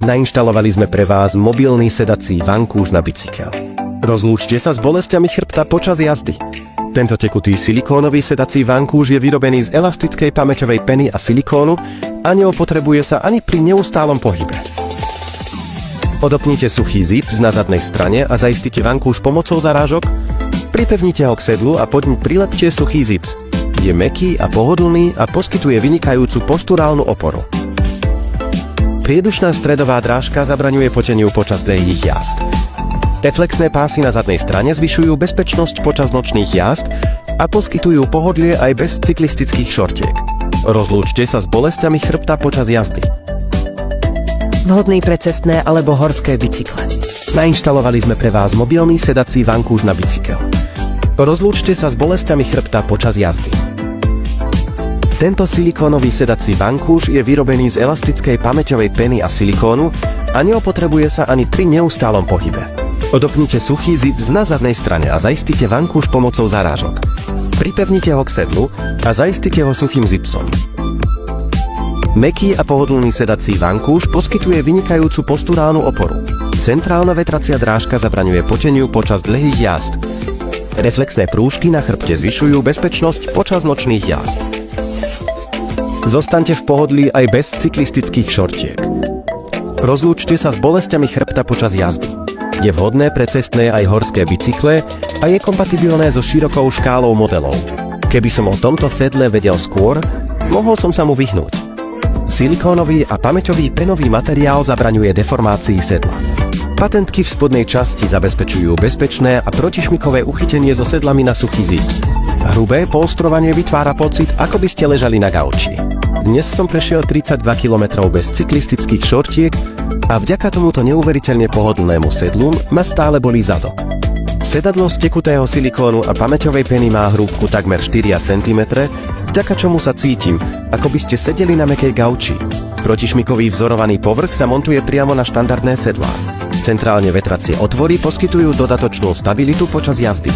Nainštalovali sme pre vás mobilný sedací vankúš na bicykel. Rozlúčte sa s bolesťami chrbta počas jazdy. Tento tekutý silikónový sedací vankúš je vyrobený z elastickej pamäťovej peny a silikónu a neopotrebuje sa ani pri neustálom pohybe. Odopnite suchý zips na zadnej strane a zaistite vankúš pomocou zarážok. Pripevnite ho k sedlu a pod ním prilepte suchý zips. Je mäkký a pohodlný a poskytuje vynikajúcu posturálnu oporu. Priedušná stredová drážka zabraňuje poteniu počas dlhých jazd. Reflexné pásy na zadnej strane zvyšujú bezpečnosť počas nočných jazd a poskytujú pohodlie aj bez cyklistických šortiek. Rozlúčte sa s bolesťami chrbta počas jazdy. Vhodný pre cestné alebo horské bicykle. Nainštalovali sme pre vás mobilný sedací vankúš na bicykel. Rozlúčte sa s bolesťami chrbta počas jazdy. Tento silikónový sedací vankúš je vyrobený z elastickej pamäťovej peny a silikónu a neopotrebuje sa ani pri neustálom pohybe. Odopnite suchý zips na zadnej strane a zaistite vankúš pomocou zarážok. Pripevnite ho k sedlu a zaistite ho suchým zipsom. Mäkký a pohodlný sedací vankúš poskytuje vynikajúcu posturálnu oporu. Centrálna vetracia drážka zabraňuje poteniu počas dlhých jazd. Reflexné prúžky na chrbte zvyšujú bezpečnosť počas nočných jazd. Zostaňte v pohodlí aj bez cyklistických šortiek. Rozlúčte sa s bolesťami chrbta počas jazdy. Je vhodné pre cestné aj horské bicykle a je kompatibilné so širokou škálou modelov. Keby som o tomto sedle vedel skôr, mohol som sa mu vyhnúť. Silikónový a pamäťový penový materiál zabraňuje deformácii sedla. Patentky v spodnej časti zabezpečujú bezpečné a protišmykové uchytenie so sedlami na suchý zips. Hrubé polstrovanie vytvára pocit, ako by ste ležali na gauči. Dnes som prešiel 32 km bez cyklistických šortiek a vďaka tomuto neuveriteľne pohodlnému sedlu ma stále bolí zadok. Sedadlo z tekutého silikónu a pamäťovej peny má hrúbku takmer 4 cm, vďaka čomu sa cítim, ako by ste sedeli na mäkkej gauči. Protišmikový vzorovaný povrch sa montuje priamo na štandardné sedlá. Centrálne vetracie otvory poskytujú dodatočnú stabilitu počas jazdy.